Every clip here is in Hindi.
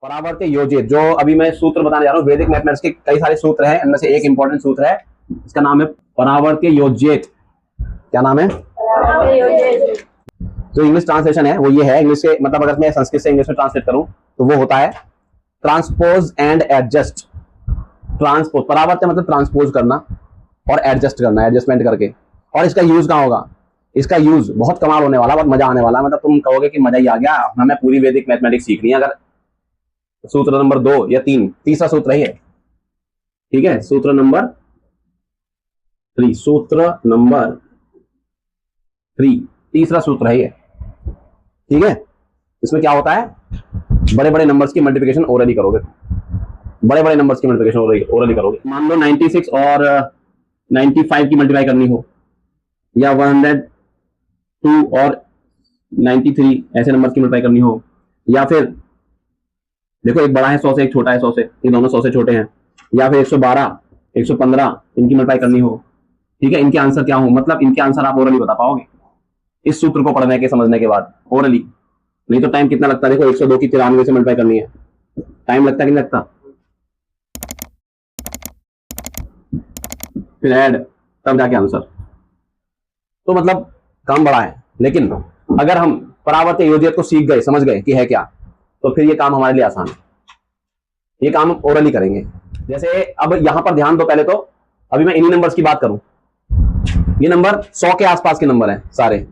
परावर्त योजित, जो अभी मैं सूत्र बताने जा रहा हूँ, वैदिक मैथमेटिक्स के कई सारे सूत्र हैं, इनमें से एक इंपॉर्टेंट सूत्र है, इसका नाम है परावर्त योजित। क्या नाम है? जो इंग्लिश ट्रांसलेशन है वो ये है, इंग्लिश के मतलब अगर मैं संस्कृत से इंग्लिश में ट्रांसलेट करूं तो वो होता है ट्रांसपोज एंड एडजस्ट। ट्रांसपोज, परावर्त मतलब ट्रांसपोज करना और एडजस्ट करना, एडजस्टमेंट करके। और इसका यूज कहाँ होगा? इसका यूज बहुत कमाल होने वाला, बहुत मजा आने वाला, मतलब तुम कहोगे कि मजा ही आ गया, हमें पूरी वैदिक मैथमेटिक्स सीखनी है। अगर सूत्र नंबर 2 या 3, तीसरा सूत्र ही है, ठीक है, सूत्र नंबर 3, तीसरा सूत्र है ये, ठीक है। इसमें क्या होता है, बड़े बड़े नंबर्स की मल्टीप्लिकेशन ओरली करोगे, बड़े बड़े नंबर्स की मल्टीप्लिकेशन ओरली करोगे। मान लो 96 और 95 की मल्टीप्लाई करनी हो, या 102 और 93 ऐसे नंबर की मल्टीप्लाई करनी हो, या फिर देखो एक बड़ा है 100 से, एक छोटा है 100 से, ये दोनों 100 से छोटे हैं, या फिर 112 115 इनकी मल्टीप्लाई करनी हो, ठीक है। इनके आंसर क्या हो, मतलब इनके आंसर आप ओरली बता पाओगे इस सूत्र को पढ़ने के समझने के बाद, ओरली। नहीं तो टाइम कितना लगता है, देखो 102 की 93 से मल्टीप्लाई करनी है, टाइम लगता है कि नहीं लगता, फिर ऐड, तब जाके आंसर। तो मतलब काम बड़ा है, लेकिन अगर हम परावर्त योजित को सीख गए, समझ गए कि है क्या, तो फिर ये काम हमारे लिए आसान है, ये काम हम ओरली करेंगे। जैसे अब यहां पर ध्यान दो, पहले तो अभी मैं इन्हीं नंबर्स की बात करूं, ये नंबर 100 के आसपास के नंबर हैं, सारे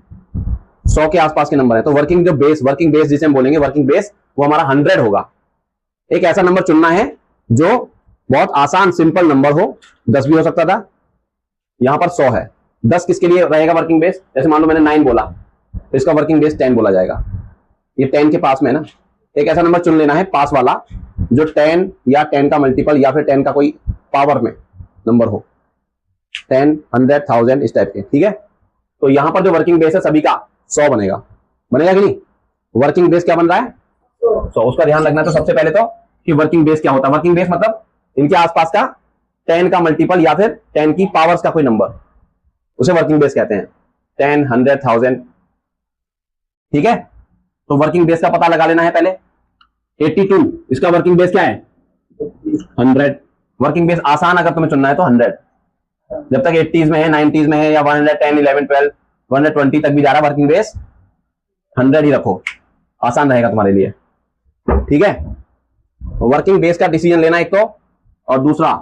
100 के आसपास के नंबर है। तो वर्किंग बेस जिसे हम बोलेंगे वर्किंग बेस, वो हमारा 100 होगा। एक ऐसा नंबर चुनना है जो बहुत आसान सिंपल नंबर हो, 10 भी हो सकता था, यहां पर 100 है, 10 किसके लिए रहेगा वर्किंग बेस? जैसे मान लो मैंने 9 बोला, तो इसका वर्किंग बेस 10 बोला जाएगा, ये 10 के पास में है ना। एक ऐसा नंबर चुन लेना है पास वाला, जो 10 या 10 का मल्टीपल या फिर 10 का कोई पावर में नंबर हो, 10, 100, 1000 इस टाइप के, ठीक है। तो यहां पर जो वर्किंग बेस है सभी का 100 बनेगा, बनेगा कि नहीं? वर्किंग बेस क्या बन रहा है? 100। उसका ध्यान रखना। तो सबसे पहले तो कि वर्किंग बेस क्या होता है। वर्किंग बेस मतलब इनके आसपास का 10 का मल्टीपल या फिर 10 की पावर्स का कोई नंबर, उसे वर्किंग बेस कहते हैं। 10, 100, 1000, ठीक है। तो वर्किंग बेस का पता लगा लेना है पहले। 82, इसका वर्किंग बेस क्या है? 100। वर्किंग बेस आसान अगर तुम्हें चुनना है तो 100, जब तक 80s में है, 90s में है, या 110, 11, 12, 120 तक भी जा रहा, वर्किंग बेस 100 ही रखो, आसान रहेगा तुम्हारे लिए, ठीक है। वर्किंग बेस का डिसीजन लेना एक तो, और दूसरा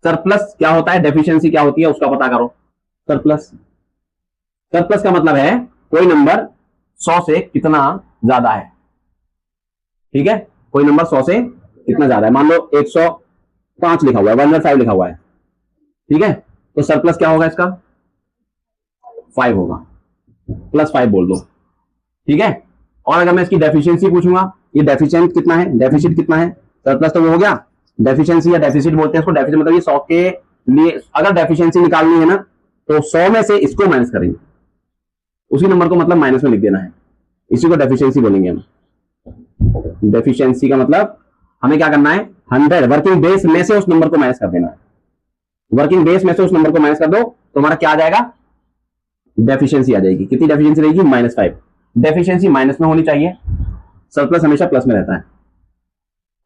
सरप्लस क्या होता है, डेफिशिएंसी क्या होती है, उसका पता करो। सरप्लस का मतलब है कोई नंबर 100 से कितना ज्यादा है, ठीक है। कोई नंबर 100 से कितना ज्यादा है, मान लो 105 लिखा हुआ है, 105 लिखा हुआ है, ठीक है। तो सरप्लस क्या होगा इसका? 5 होगा, +5 बोल दो, ठीक है। और अगर मैं इसकी डेफिशिएंसी पूछूंगा, ये डेफिशिएंट कितना है, डेफिसिट कितना है, सरप्लस तो वो हो गया। डेफिशिएंसी या डेफिसिट बोलते हैं इसको, डेफिसिट मतलब ये 100 के लिए अगर डेफिशिएंसी निकालनी है ना, तो 100 में से इसको माइनस करेंगे, उसी नंबर को मतलब माइनस में लिख देना है, इसी को डेफिशिएंसी बोलेंगे हम। डेफिशिएंसी का मतलब हमें क्या करना है, 100 वर्किंग बेस में से उस नंबर को माइनस कर देना है। वर्किंग बेस में से उस नंबर को माइनस कर दो तो हमारा क्या आ जाएगा, डेफिशिएंसी आ जाएगी। कितनी डेफिशिएंसी रहेगी? -5। डेफिशिएंसी माइनस में होनी चाहिए, सरप्लस हमेशा प्लस में रहता है,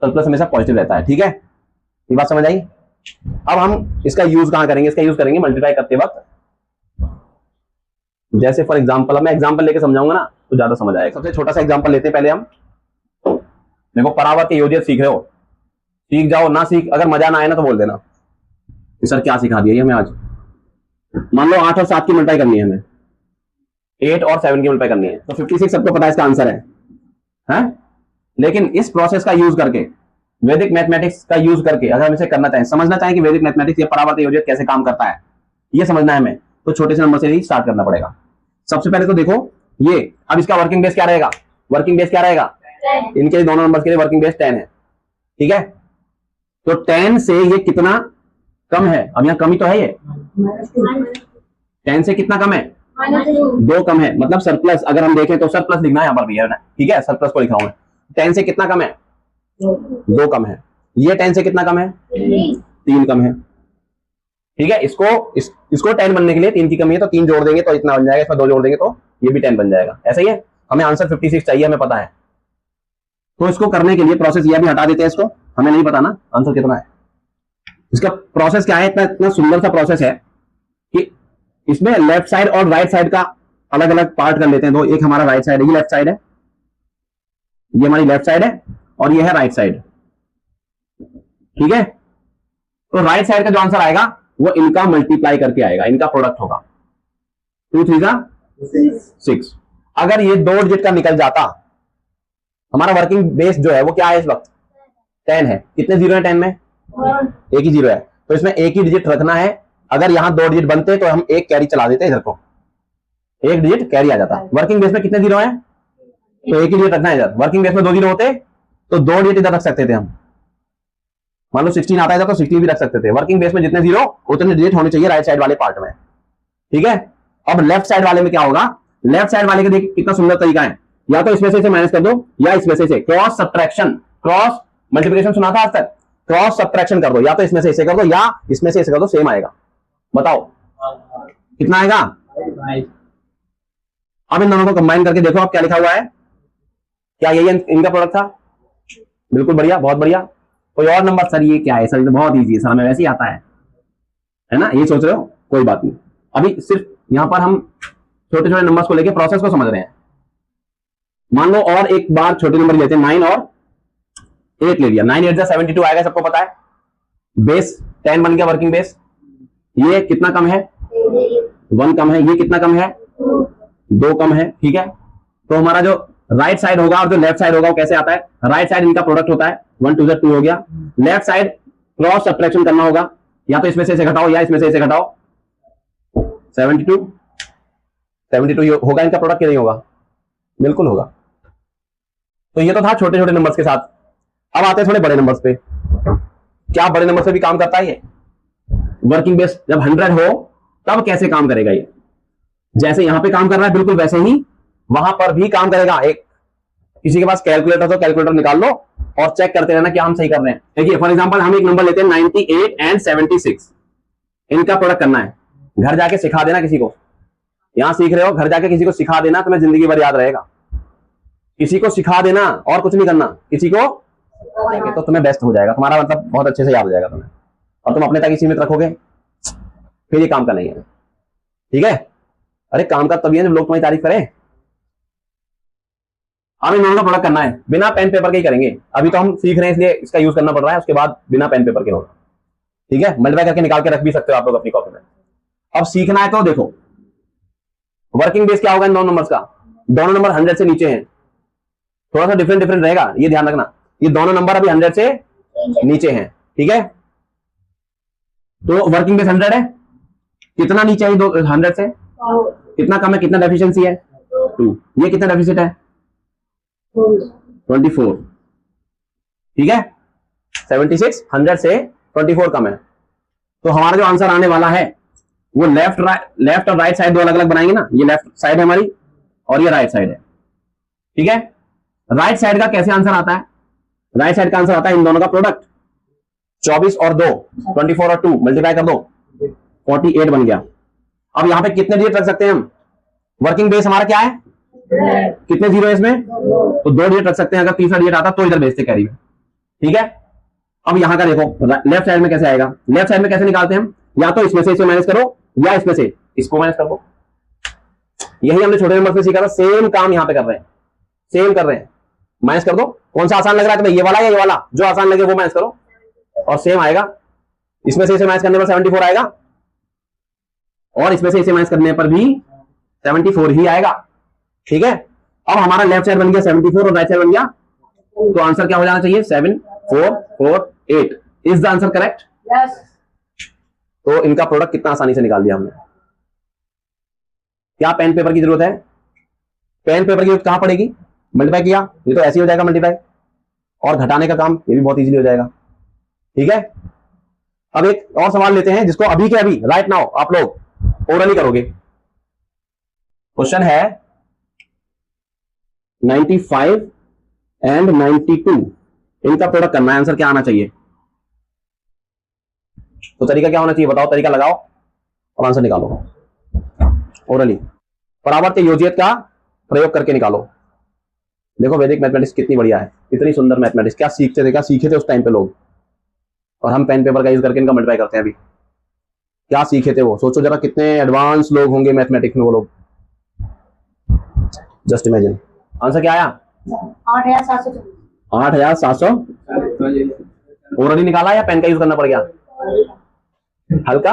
सरप्लस हमेशा पॉजिटिव रहता है, ठीक है। ये बात समझ आई? अब हम इसका यूज कहां करेंगे? इसका यूज करेंगे मल्टीप्लाई करते वक्त। जैसे फॉर एग्जांपल, अब मैं एग्जांपल लेके समझाऊंगा ना तो ज्यादा समझ आएगा। सबसे छोटा सा एग्जांपल लेते हैं पहले हम। देखो परावर्त योजित सीख रहे हो, सीख जाओ, ना सीख अगर मजा ना आए ना तो बोल देना सर क्या सिखा दिया ये हमें आज। मान लो 8 और 7 की मल्टीप्लाई करनी है हमें, 8 और 7 की मल्टीप्लाई करनी है, तो 56 सबको पता है इसका आंसर है? लेकिन इस प्रोसेस का यूज करके, वैदिक मैथमेटिक्स का यूज करके अगर हम इसे करना चाहें, समझना चाहें कि वैदिक मैथमेटिक्स या परावर्त योजित कैसे काम करता है, ये समझना है हमें, तो छोटे से नंबर से ही स्टार्ट करना पड़ेगा। सबसे पहले तो देखो ये, अब इसका वर्किंग बेस क्या रहेगा? वर्किंग बेस क्या रहेगा? इनके दोनों नंबर के लिए वर्किंग बेस 10 है, ठीक है। तो 10 से ये कितना कम है? अब यहाँ कमी तो है, ये 10 से कितना कम है? 2 कम है, मतलब सरप्लस। अगर हम देखें तो सरप्लस लिखना है यहाँ पर भी है ना, ठीक है, सरप्लस को लिखा हूं मैं। 10 से कितना कम है? 2 कम है। ये 10 से कितना कम है? 3 कम है, ठीक है। इसको 10 बनने के लिए 3 की कमी है, तो 3 जोड़ देंगे तो इतना बन जाएगा, इसमें 2 जोड़ देंगे तो ये भी 10 बन जाएगा। ऐसा ही है, हमें आंसर 56 चाहिए, हमें पता है, तो इसको करने के लिए प्रोसेस यह भी हटा देते हैं, इसको हमें नहीं पता ना आंसर कितना है। इसका प्रोसेस क्या है, इतना इतना सुंदर सा प्रोसेस है कि इसमें लेफ्ट साइड और राइट साइड का अलग अलग पार्ट कर लेते हैं। दो, एक हमारा राइट साइड है, ये लेफ्ट साइड है, ये हमारी लेफ्ट साइड है, और ये है राइट साइड। ठीक है, तो राइट साइड का जो आंसर आएगा वो इनका मल्टीप्लाई करके आएगा, इनका प्रोडक्ट होगा 2 3 6। अगर ये 2 डिजिट का निकल जाता, हमारा वर्किंग बेस जो है वो क्या है इस वक्त 10 है। कितने जीरो है 10 में? एक ही जीरो है, तो इसमें एक ही डिजिट रखना है। अगर यहां 2 डिजिट बनते तो हम एक कैरी चला देते इधर को, एक डिजिट कैरी आ जाता। वर्किंग बेस में कितने जीरो है, तो एक ही डिजिट रखना है इधर। वर्किंग बेस में 2 जीरो होते तो 2 डिजिट इधर रख सकते थे हम। मान लो 16 आता है तो 16 भी रख सकते थे। वर्किंग बेस में जितने जीरो उतने डिजिट होने चाहिए राइट साइड वाले पार्ट में। ठीक है, अब लेफ्ट साइड वाले में क्या होगा, लेफ्ट साइड वाले का देखिए कितना सुंदर तरीका है, या तो इसमें से इसे माइनस कर दो या इसमें से इसे क्रॉस सब्ट्रैक्शन, क्रॉस मल्टीप्लिकेशन सुना था आज तक, क्रॉस सब्ट्रैक्शन कर दो, या तो इसमें से इसे कर दो या इसमें से इसे कर दो, सेम आएगा। बताओ कितना आएगा। अब इन दोनों को कंबाइन करके देखो आप क्या लिखा हुआ है, क्या यही इनका प्रोडक्ट था? बिल्कुल बढ़िया, बहुत बढ़िया। कोई और नंबर? सर ये क्या है, सर ये तो बहुत इजी है सर, हमें वैसे ही आता है ना, ये सोच रहे हो, कोई बात नहीं। अभी सिर्फ यहां पर हम छोटे छोटे नंबर्स को लेके प्रोसेस को समझ रहे हैं। मान लो और एक बार छोटे नंबर लेते हैं, 9 और 8 ले लिया, 9 8 जा 72 आएगा, सबको पता है। बेस 10 बन गया वर्किंग बेस। ये कितना कम है? 1 कम है। ये कितना कम है? 2 कम है। ठीक है, तो हमारा जो राइट साइड होगा और जो लेफ्ट साइड होगा वो कैसे आता है, राइट साइड इनका प्रोडक्ट होता है, 1 2 2 हो गया। लेफ्ट साइड क्रॉस सब्ट्रैक्शन करना होगा, या तो इसमें से इसे घटाओ या इसमें से इसे घटाओ। 72 होगा इनका प्रोडक्ट कि नहीं होगा? बिल्कुल होगा। तो ये तो था छोटे छोटे नंबर्स के साथ। अब आते हैं थोड़े बड़े नंबर्स पे। क्या बड़े नंबर से भी काम करता है ये? वर्किंग बेस जब 100 हो तब कैसे काम करेगा ये? जैसे यहां पे काम कर रहा है बिल्कुल वैसे ही वहां पर भी काम करेगा। एक किसी के पास कैलकुलेटर तो कैलकुलेटर निकाल लो और चेक करते रहना क्या हम सही कर रहे हैं। देखिए फॉर एग्जांपल हम एक नंबर लेते हैं 98 एंड 76, इनका प्रोडक्ट करना है। घर जाके सिखा देना किसी को, यहां सीख रहे हो, घर जाके किसी को सिखा देना, तुम्हें जिंदगी भर याद रहेगा। किसी को सिखा देना और कुछ नहीं करना, किसी को तो तुम्हें बेस्ट हो जाएगा, तुम्हारा मतलब बहुत अच्छे से याद हो जाएगा तुम्हें, और तुम अपने तक ही सीमित रखोगे, फिर ये काम का नहीं है। ठीक है, अरे काम का तभी है जब लोग तुम्हारी तारीफ करें। हमें नॉन का प्रोडक्ट करना है, बिना पेन पेपर के ही करेंगे। अभी तो हम सीख रहे हैं इसलिए इसका यूज करना पड़ रहा है, उसके बाद बिना पेन पेपर के होगा। ठीक है, मल्टीप्लाई करके निकाल के रख भी सकते हो आप लोग अपनी कॉपी में। अब सीखना है तो देखो वर्किंग बेस क्या होगा इन दोनों नंबर्स का। दोनों नंबर 100 से नीचे हैं, थोड़ा सा डिफरेंट रहेगा, ये ध्यान रखना। ये दोनों नंबर अभी 100 से नीचे हैं। ठीक है, तो वर्किंग बेस 100 है, कितना नीचे है 100 से? कितना कम है, कितना डेफिशिएंसी है? 2। ये कितना डेफिसिट है? 24। ठीक है, 76 100 से 24 कम है। तो हमारा जो आंसर आने वाला है वो लेफ्ट और राइट साइड दो अलग अलग बनाएंगे ना। ये लेफ्ट साइड है हमारी और ये राइट साइड है। ठीक है, राइट साइड का कैसे आंसर आता है? राइट साइड का आंसर आता है इन दोनों का प्रोडक्ट। 24 और 2, 24 और 2 मल्टीप्लाई कर दो, 48 बन गया। अब यहां पे कितने डिजिट रख सकते हैं हम? वर्किंग बेस हमारा क्या है? कितने जीरो है इसमें? तो 2 डिजिट रख सकते हैं। अगर तीसरा डिजिट आता तो इधर भेजते कैरी में। ठीक है, अब यहां का देखो लेफ्ट साइड में कैसे आएगा। लेफ्ट साइड में कैसे निकालते हैं हम? या तो इसमें से इसे माइनस करो या इसमें से इसको माइनस कर दो। यही हमने छोटे नंबर में सीखा था, सेम काम यहां पे कर रहे हैं, सेम कर रहे हैं। माइनस कर दो, कौन सा आसान लग रहा है तुम्हें, ये वाला या ये वाला? जो आसान लगे वो माइनस करो और सेम आएगा। इसमें से इसे माइनस करने पर 74 आएगा और इसमें से इसे माइनस करने पर भी 74 ही आएगा। ठीक है, अब हमारा लेफ्ट साइड बन गया 74 और राइट साइड बन गया, तो आंसर क्या हो जाना चाहिए? 7 4 4 8 is the answer correct? Yes. तो इनका प्रोडक्ट कितना आसानी से निकाल दिया हमने। क्या पेन पेपर की जरूरत है? पेन पेपर की जरूरत कहां पड़ेगी? मल्टीप्लाई किया, ये तो ऐसे ही हो जाएगा मल्टीप्लाई, और घटाने का काम ये भी बहुत इजीली हो जाएगा। ठीक है, अब एक और सवाल लेते हैं जिसको अभी के अभी राइट नाउ आप लोग ओरली करोगे। क्वेश्चन है 95 एंड 92, इनका प्रोडक्ट करना है। आंसर क्या आना चाहिए? तो तरीका क्या होना चाहिए बताओ, तरीका लगाओ और आंसर निकालो ओरली। परावर्त योजियत का प्रयोग करके निकालो। देखो वैदिक मैथमेटिक्स कितनी बढ़िया है, कितनी सुंदर मैथमेटिक्स, क्या सीखते थे, क्या सीखे थे उस टाइम पे लोग, और हम पेन पेपर का यूज करके इनका मल्टीप्लाई करते हैं अभी। क्या सीखे थे वो, सोचो जरा कितने एडवांस लोग होंगे मैथमेटिक्स में वो लोग, जस्ट इमेजिन। आंसर क्या आया? 8,700। ओरली निकाला या पेन का यूज करना पड़ गया? हल्का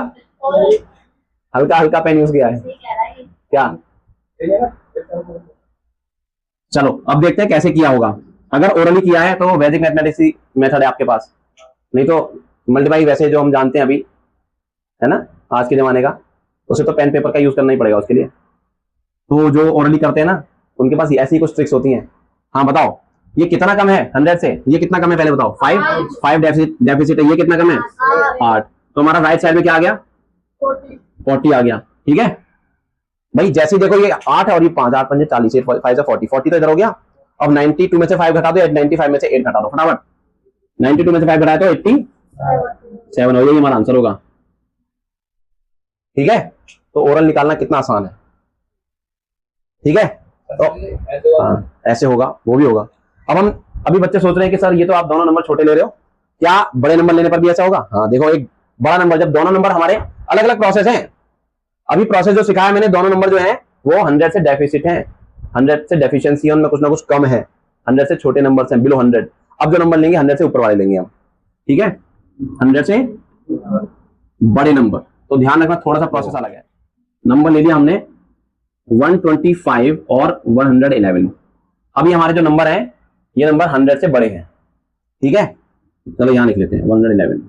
हल्का हल्का पेन यूज किया है क्या? चलो अब देखते हैं कैसे किया होगा। अगर ओरली किया है तो वैदिक मैथमेटिक्स मेथड है आपके पास, नहीं तो मल्टीप्लाई वैसे जो हम जानते हैं अभी, है ना, आज के जमाने का, उसे तो पेन पेपर का यूज करना ही पड़ेगा उसके लिए। तो जो ओरली करते हैं ना, उनके पास ऐसी कुछ ट्रिक्स होती हैं। हाँ बताओ, ये कितना कम है 100 से? ये कितना कम है पहले बताओ। 5 डेफिसिट है, ये कितना कम है? 8। तो हमारा राइट साइड में क्या आ गया? 40 आ गया। ठीक है भाई, जैसे देखो ये 8 है और ये 5, 8 5 40, 5 से 40, 40 तो इधर हो गया। अब 92 में से 5 घटा दो, 95 में से 8 घटा दो फटाफट। 92 में से 5 घटाए तो 87 हो, ये हमारा आंसर होगा। ठीक है, तो ओरल निकालना कितना आसान है। ठीक है, तो हाँ ऐसे होगा, वो भी होगा। अब हम अभी बच्चे सोच रहे हैं कि सर ये तो आप दोनों नंबर छोटे ले रहे हो, क्या बड़े नंबर लेने पर भी ऐसा होगा? हाँ देखो, एक बड़ा नंबर, जब दोनों नंबर हमारे अलग अलग प्रोसेस हैं, अभी प्रोसेस जो सिखाया मैंने, दोनों नंबर जो है वो 100 से डेफिसिट है, 100 से डेफिशिएंसी है, उनमें कुछ ना कुछ कम है, 100 से छोटे नंबर हैं, बिलो 100। अब जो नंबर लेंगे 100 से ऊपर वाले लेंगे हम। ठीक है, 100 से बड़े नंबर, तो ध्यान रखना थोड़ा सा प्रोसेस अलग है। नंबर ले लिया हमने 125 और 111। अभी हमारे जो नंबर है ये नंबर 100 से बड़े हैं। ठीक है, चलो यहां लिख लेते हैं 111।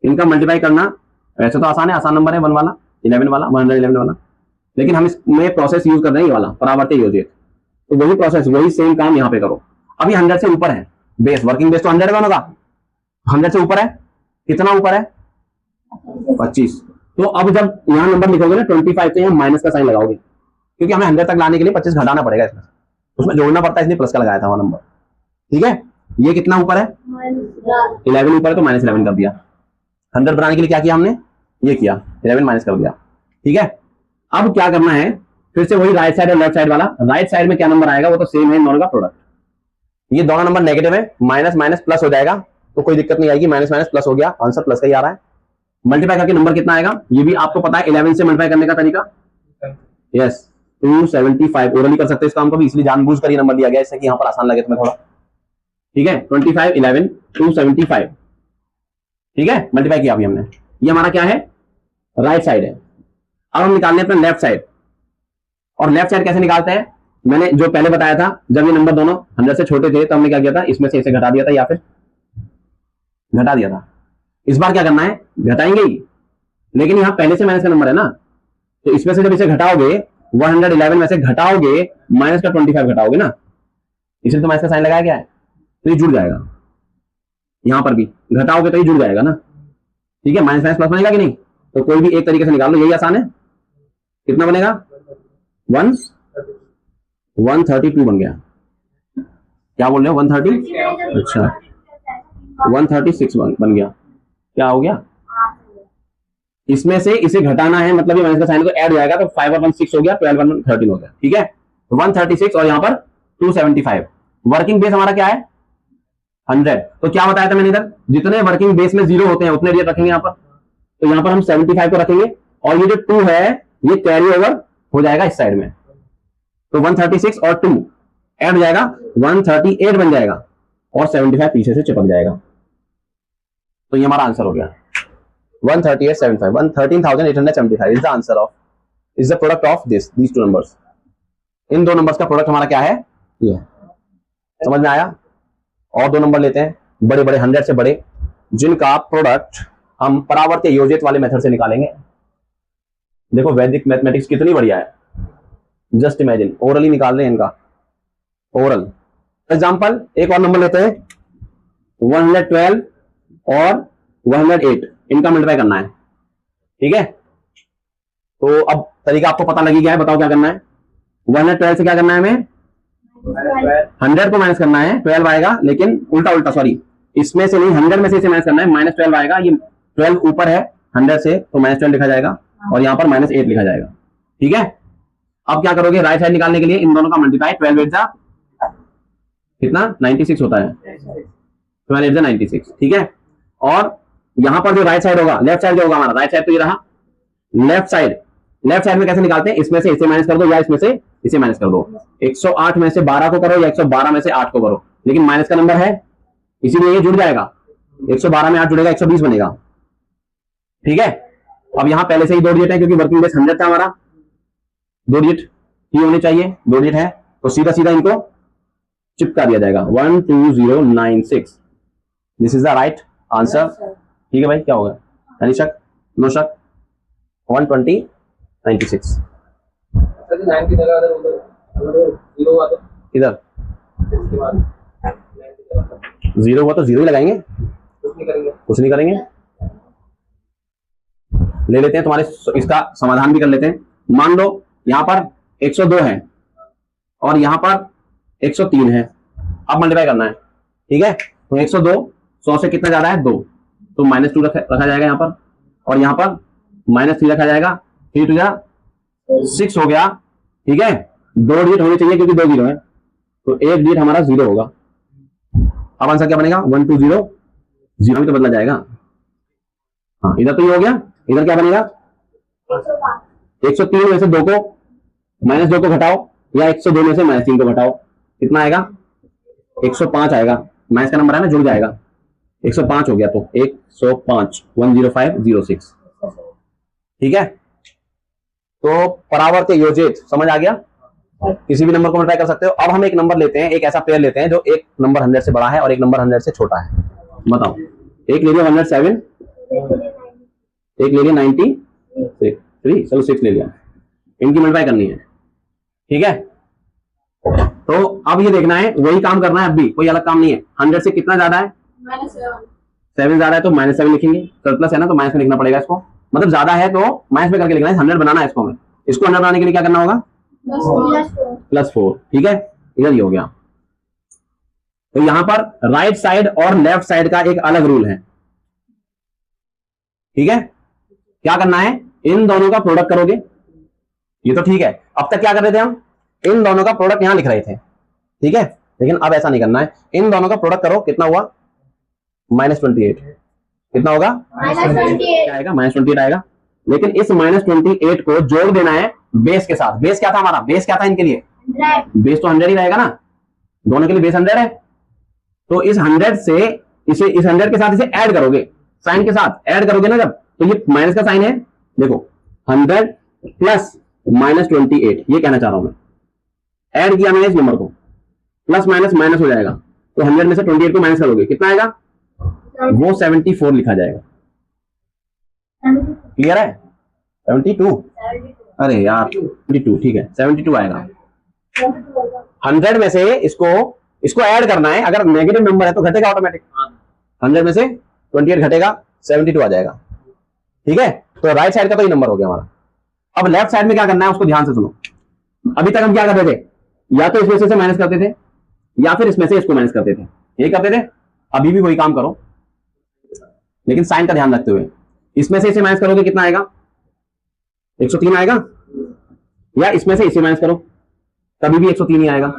इनका मल्टीप्लाई करना वैसे तो आसान है, आसान नंबर है 1 वाला, 11 वाला, 111 वाला, लेकिन हम इसमें प्रोसेस यूज कर रहे हैं ये वाला, परावर्ती योजित। तो वही प्रोसेस, वही सेम काम यहां पे करो। अभी 100 से ऊपर है बेस, वर्किंग बेस तो 100 है होगा, 100 से ऊपर है, कितना ऊपर है? 25। तो अब जब यहां नंबर लिखोगे ना 25, तो यहां माइनस का साइन लगाओगे, क्योंकि हमें 100 तक लाने के लिए 25 घटाना पड़ेगा, इसमें उसमें जोड़ना पड़ता है, इसलिए प्लस का लगाया था वो नंबर। ठीक है, ये कितना ऊपर है? 11 ऊपर है, तो -11 कर दिया। 100 बनाने के लिए क्या किया हमने? ये किया, 11 माइनस कर दिया। ठीक है, अब क्या करना है, फिर से वही राइट साइड और लेफ्ट साइड वाला। राइट साइड में क्या नंबर आएगा, वो तो सेम है, इन दोनों का प्रोडक्ट। ये दोनों नंबर नेगेटिव है, माइनस माइनस प्लस हो जाएगा, तो कोई दिक्कत नहीं आएगी, माइनस माइनस प्लस हो गया, आंसर प्लस का ही आ रहा है। मल्टीप्लाई करके नंबर कितना आएगा, ये भी आपको पता है, 11 से मल्टीप्लाई करने का तरीका। यस, 275। ओरली कर सकते हैं इस काम को भी, इसलिए जानबूझ कर ये नंबर दिया गया, इससे कि यहां पर आसान लगे तुम्हें थोड़ा। ठीक है, 25 11 275। ठीक है, मल्टीप्लाई किया अभी हमने। ये हमारा क्या है? राइट साइड है। अब हम निकालने अपना लेफ्ट साइड, और लेफ्ट साइड कैसे निकालते हैं, मैंने जो पहले बताया था, जब ये नंबर दोनों 100 से छोटे थे तो हमने क्या किया था, इसमें से इसे घटा दिया था या फिर घटा दिया था। इस बार क्या करना है, घटाएंगे ही, लेकिन यहां पहले से माइनस का नंबर है ना, तो इसमें से जब इसे घटाओगे 111 में से घटाओगे, माइनस का 25 घटाओगे ना, इसलिए तो माइनस का साइन लगाया गया है, तो ये जुड़ जाएगा। यहां पर भी घटाओगे तो ये जुड़ जाएगा ना। ठीक है, माइनस माइनस प्लस बनेगा कि नहीं, तो कोई भी एक तरीके से निकाल लो, यही आसान है। कितना बनेगा? 132 बन गया। क्या बोल रहे हो? 130? अच्छा, 136 बन गया। क्या हो गया? इसमें से इसे घटाना है, मतलब ये माइनस का साइन तो ऐड हो जाएगा, तो 5 और 1 6 हो गया, 12 और 1 13 हो गया। ठीक है, 136 और यहाँ पर 275। वर्किंग बेस हमारा क्या है? 100। तो क्या बताया था मैंने इधर, जितने वर्किंग बेस में 0 होते हैं उतने डिजिट रखेंगे यहाँ पर, तो यहाँ पर हम 75 को रखेंगे, और ये जो 2 है ये कैरी ओवर हो जाएगा इस साइड में, तो 136 और 2 ऐड हो जाएगा, 138 बन जाएगा, और 75 पीछे से चिपक जाएगा। तो ये हमारा आंसर हो गया 13875, 113,875 is the answer of, is the product of these two numbers। इन दो नंबर्स का प्रोडक्ट हमारा क्या है, ये। समझ में आया? और दो नंबर लेते हैं, बड़े बड़े 100 से बड़े, जिनका प्रोडक्ट हम परावर्त योजित वाले मेथड से निकालेंगे। देखो वैदिक मैथमेटिक्स कितनी बढ़िया है, जस्ट इमेजिन। ओरली निकाल रहे हैं इनका, ओरल। एग्जाम्पल एक और नंबर लेते हैं, 112 और 108, इनका मल्टीप्लाई करना है। ठीक है, तो अब तरीका आपको पता लगी गया है, बताओ क्या करना है। 112 से क्या करना है हमें, 100 को माइनस करना है, 12 आएगा, लेकिन उल्टा उल्टा, सॉरी, इसमें से नहीं, 100 में से इसे माइनस करना है, -12 आएगा। ये 12 ऊपर है 100 से, तो -12 लिखा जाएगा, और यहाँ पर -8 लिखा जाएगा। ठीक है, अब क्या करोगे, राइट साइड निकालने के लिए इन दोनों का मल्टीप्लाई, 12 8 जा कितना 96 होता है, 12 8 96, ठीक है। और यहां पर जो राइट साइड होगा, लेफ्ट साइड जो होगा हमारा, राइट साइड तो ये रहा, लेफ्ट साइड में कैसे निकालते हैं, इसमें से इसे माइनस कर दो या इसमें से इसे माइनस कर दो। 108 में से 12 को करो या 112 में से 8 को करो, लेकिन माइनस का नंबर है इसीलिए ये जुड़ जाएगा, 112 में 8 जुड़ेगा 120 बनेगा, ठीक है। अब यहां पहले से ही 2 डिजिट है क्योंकि वर्किंग बेस 100 था हमारा, 2 डिजिट ही होने चाहिए, 2 डिजिट है तो सीधा सीधा इनको चिपका दिया जाएगा 12096। This is the right answer, ठीक है भाई। क्या होगा, एनी शक, नो शक, 12096। इधर 0 हुआ तो 0 ही लगाएंगे, कुछ नहीं करेंगे। ले लेते हैं तुम्हारे, इसका समाधान भी कर लेते हैं। मान लो यहां पर 102 है और यहां पर 103 है, अब मल्टीप्लाई करना है, ठीक है। तो 102 100 से कितना ज्यादा है 2, तो -2 रखा जाएगा यहाँ पर, और यहाँ पर -3 रखा जाएगा, 3 2 6 हो गया, ठीक है। 2 डिजिट होने चाहिए क्योंकि 2 जीरो है, तो 1 डिजिट हमारा 0 होगा। अब आंसर क्या बनेगा, 120, 0 भी तो बदला जाएगा, हाँ इधर तो ये हो गया, इधर क्या बनेगा 103 में से 2 को -2 को घटाओ या 102 में से -3 को घटाओ, कितना आएगा 105 आएगा, माइनस का नंबर है ना, जुड़ जाएगा, 105 हो गया, तो 105 10506, ठीक है। तो परावर्त योजित समझ आ गया, किसी भी नंबर को मल्टीप्लाई कर सकते हो। अब हम एक नंबर लेते हैं, एक ऐसा पेयर लेते हैं जो एक नंबर 100 से बड़ा है और एक नंबर 100 से छोटा है। बताओ, एक ले लिया 107, एक ले लिया 93, चलो 6 ले लिया, इनकी मल्टीप्लाई करनी है, ठीक है। तो अब ये देखना है, वही काम करना है, अब भी कोई अलग काम नहीं है। 100 से कितना ज्यादा है, -7 ज्यादा है तो -7 लिखेंगे, सरप्लस है ना तो माइनस में लिखना पड़ेगा इसको, मतलब ज्यादा है तो माइनस में करके लिखना है। 100 बनाना है इसको हमें, इसको 100 बनाने के लिए क्या करना होगा, +4, ठीक है। इधर ये हो गया। तो यहां पर राइट साइड और लेफ्ट साइड का एक अलग रूल है, ठीक है। क्या करना है, इन दोनों का प्रोडक्ट करोगे, ये तो ठीक है। अब तक क्या कर रहे थे हम, इन दोनों का प्रोडक्ट यहां लिख रहे थे, ठीक है, लेकिन अब ऐसा नहीं करना है। इन दोनों का प्रोडक्ट करो, कितना हुआ -28, कितना होगा आएगा -28 आएगा, लेकिन इस -28 को जोड़ देना है बेस के साथ। बेस क्या था हमारा, बेस क्या था इनके लिए, बेस तो 100 ही रहेगा ना, दोनों के लिए बेस 100 है। तो इस 100 से इसे, इस 100 के साथ इसे ऐड करोगे, साइन के साथ ऐड करोगे ना जब, तो ये माइनस का साइन है, देखो 100 प्लस -28, ये कहना चाह रहा हूं मैं। ऐड किया मैंने इस नंबर को, प्लस माइनस माइनस हो जाएगा, तो 100 में से 28 को माइनस करोगे, कितना आएगा, वो 74 लिखा जाएगा। क्लियर है, 72, अरे यार 72, ठीक है 72 आएगा। 100 में से इसको ऐड करना है, अगर नेगेटिव नंबर है तो घटेगा ऑटोमेटिक, 100 में से 28 घटेगा 72 आ जाएगा, ठीक है। तो राइट साइड का तो ये नंबर हो गया हमारा। अब लेफ्ट साइड में क्या करना है उसको ध्यान से सुनो। अभी तक हम क्या करते थे, या तो इसमें से माइनस करते थे या फिर इसमें से इसको माइनस करते थे, ये करते थे। अभी भी वही काम करो, लेकिन साइन का ध्यान रखते हुए। इसमें से इसे माइनस करोगे कितना आएगा, 103 आएगा, या इसमें से इसे माइनस करो तभी भी 103 ही आएगा।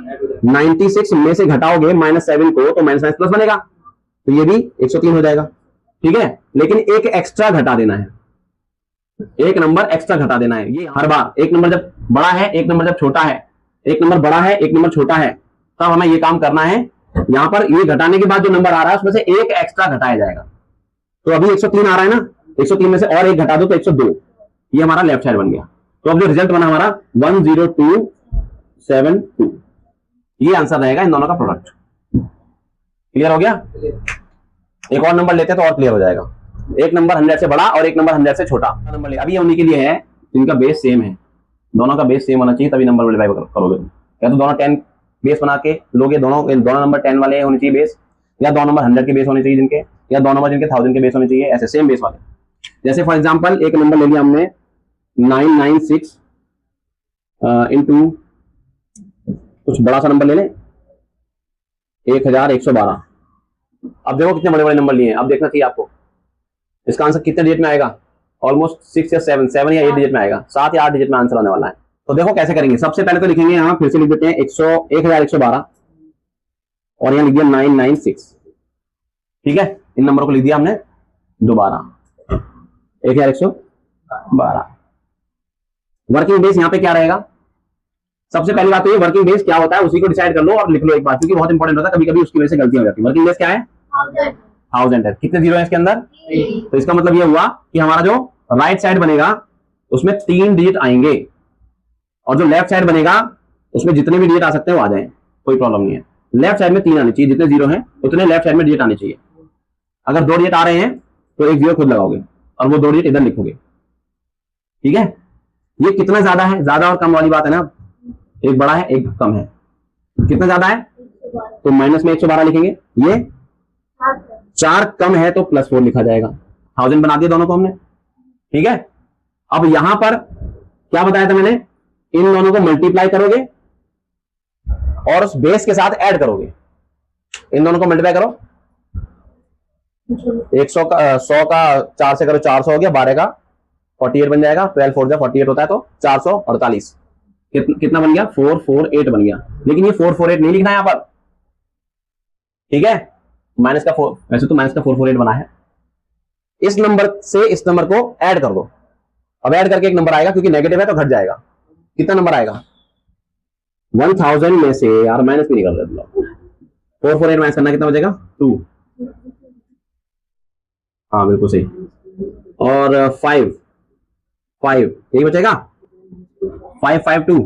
96 में से घटाओगे -7 को तो माइनस प्लस बनेगा, तो ये भी 103 हो जाएगा, ठीक है। लेकिन एक एक्स्ट्रा घटा देना है, एक नंबर एक्स्ट्रा घटा देना है। ये हर बार एक नंबर जब बड़ा है, एक नंबर जब छोटा है, एक नंबर बड़ा है, एक नंबर छोटा है, तब हमें ये काम करना है। यहां पर ये घटाने के बाद जो नंबर आ रहा है उसमें से एक एक्स्ट्रा घटाया जाएगा। तो अभी 103 आ रहा है ना, 103 में से और एक घटा दो तो 102, ये हमारा लेफ्ट साइड बन गया। तो अब जो रिजल्ट बना हमारा 10272, ये आंसर रहेगा इन दोनों का प्रोडक्ट। क्लियर हो गया। एक और नंबर लेते हैं तो और क्लियर हो जाएगा। एक नंबर 100 से बड़ा और एक नंबर 100 से छोटा नंबर ले। अभी ये उन्हीं के लिए है जिनका बेस सेम है, दोनों का बेस सेम होना चाहिए तभी नंबर मल्टीप्लाई करोगे। या तो दोनों 10 बेस बना के लोगे, दोनों नंबर 10 वाले होने चाहिए बेस, या दो नंबर 100 के बेस होने चाहिए जिनके, या दो नंबर जिनके 1000 के बेस होने चाहिए, ऐसे सेम बेस वाले। जैसे फॉर एग्जांपल एक नंबर ले लिया हमने 996 इंटू कुछ बड़ा सा नंबर ले लें 1112। अब देखो कितने बड़े बड़े नंबर लिए हैं, अब देखना चाहिए आपको इसका आंसर कितने डिजिट में आएगा। ऑलमोस्ट 6 या 7 या 8 डिजिट में आएगा, 7 या 8 डिजिट में आंसर आने वाला है। तो देखो कैसे करेंगे। सबसे पहले तो लिखेंगे यहाँ, फिर से लिख देते हैं 1112 और यहां लिख दिया 996। ठीक है, इन नंबर को लिख दिया हमने दोबारा 1112। वर्किंग बेस यहां पे क्या रहेगा? सबसे पहली बात तो ये वर्किंग बेस क्या होता है उसी को डिसाइड कर लो और लिख लो एक बार, क्योंकि बहुत इंपॉर्टेंट होता है, कभी कभी उसकी वजह से गलतियां हो जाती है। वर्किंग बेस क्या है? 1000 है। कितने जीरो है इसके अंदर? तो इसका मतलब ये हुआ कि हमारा जो राइट साइड बनेगा उसमें 3 डिजिट आएंगे और जो लेफ्ट साइड बनेगा उसमें जितने भी डिजिट आ सकते हैं वो आ जाए, कोई प्रॉब्लम नहीं है। लेफ्ट साइड में 3 आने चाहिए, जितने जीरो हैं उतने लेफ्ट साइड में डिजिट आने चाहिए। अगर 2 डिजिट आ रहे हैं तो एक जीरो खुद लगाओगे और वो 2 डिजिट इधर लिखोगे। ठीक है, ये कितना ज्यादा है? ज्यादा और कम वाली बात है ना, एक बड़ा है एक कम है। कितना ज्यादा है? तो माइनस में 112 लिखेंगे। ये 4 कम है तो +4 लिखा जाएगा। 1000 बना दिया दोनों को हमने। ठीक है, अब यहां पर क्या बताया था मैंने? इन दोनों को मल्टीप्लाई करोगे और उस बेस के साथ ऐड करोगे। इन दोनों को मल्टीप्लाई करो, 100 का 100 का 4 से करो 400 हो गया, 12 का 48 बन जाएगा, 12 4 जा 48 होता है तो 448। कितना बन गया? 448 बन गया। लेकिन ये 448 नहीं लिखना है यहां पर। ठीक है, माइनस का 4, वैसे तो माइनस का 448 बना है। इस नंबर से इस नंबर को ऐड कर दो। अब ऐड करके एक नंबर आएगा, क्योंकि नेगेटिव है तो घट जाएगा। कितना नंबर आएगा? 1000 में से यार माइनस भी निकल रहा है, 448 माइनस करना कितना बचेगा? 2। हाँ बिल्कुल सही। और 5 यही बचेगा, 552।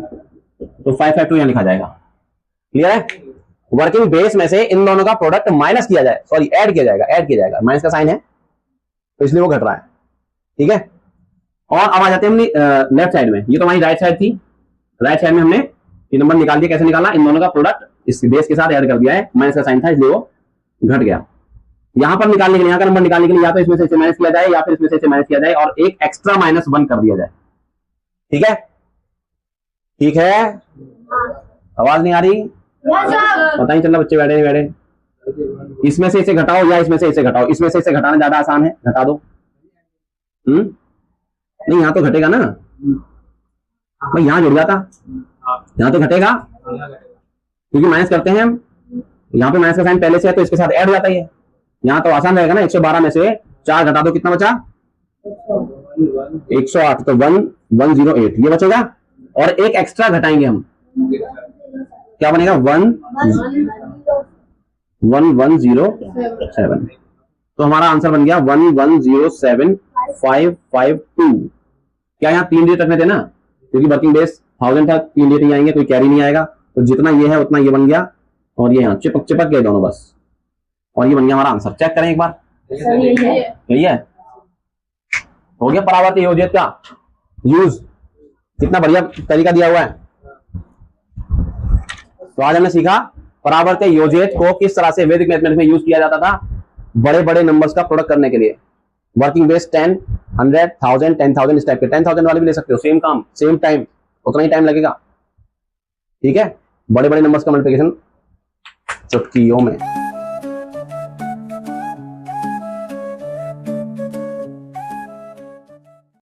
तो 552 यहां लिखा जाएगा। क्लियर है? वर्किंग बेस में से इन दोनों का प्रोडक्ट माइनस किया जाए, सॉरी ऐड किया जाएगा। माइनस का साइन है तो इसलिए वो घट रहा है। ठीक है, और अब आ जाते हैं हम लेफ्ट साइड में। ये तो हमारी राइट साइड थी। राइट साइड में हमने ये नंबर निकाल दिया। कैसे निकाला? इन दोनों का प्रोडक्ट इस बेस के साथ ऐड कर दिया है। माइनस का साइन था इसलिए वो घट गया। यहां पर निकालने के लिए, यहां का नंबर निकालने के लिए या तो इसमें से माइनस किया जाए या फिर इसमें से माइनस किया जाए और एक एक्स्ट्रा -1 कर दिया जाए। ठीक है, ठीक है, आवाज नहीं आ रही? पता नहीं चल रहा बच्चे बैठे नहीं बैठे। इसमें से इसे घटाओ या इसमें से इसे घटाओ। इसमें से इसे घटाना ज्यादा आसान है, घटा दो। नहीं यहां तो घटेगा ना भाई, यहां जुड़ जाता, यहां तो घटेगा क्योंकि माइनस करते हैं हम। यहां पे माइनस का साइन पहले से है तो इसके साथ ऐड हो जाता है। यहां तो आसान रहेगा ना। 112 में से 4 घटा दो, कितना बचा? 108। तो 1108 ये बचेगा और एक एक्स्ट्रा घटाएंगे हम, क्या बनेगा? 1107। तो हमारा आंसर बन गया 1107,552। क्या यहाँ 3 डिजिट रखने थे ना, क्योंकि वर्किंग बेस 1000 था, 3 डिजिट ही आएंगे, कोई कैरी नहीं आएगा। तो जितना ये है उतना ये बन गया और ये यहाँ चिपक गए दोनों बस, और ये बन गया हमारा आंसर। चेक करें एक बार, सही है? हो गया परावर्ती योजित का यूज। कितना बढ़िया तरीका दिया हुआ है। तो आज हमने सीखा परावर्ती योजित को किस तरह से वैदिक मैथमेटिक्स में यूज किया जाता था बड़े बड़े नंबर्स का प्रोडक्ट करने के लिए। वर्किंग बेस 10, 100, 1000, 10,000 इस टाइप के 10,000 वाले भी ले सकते हो। सेम काम सेम टाइम, उतना ही टाइम लगेगा। ठीक है, बड़े बड़े नंबर्स का मल्टीप्लिकेशन चुटकियों में।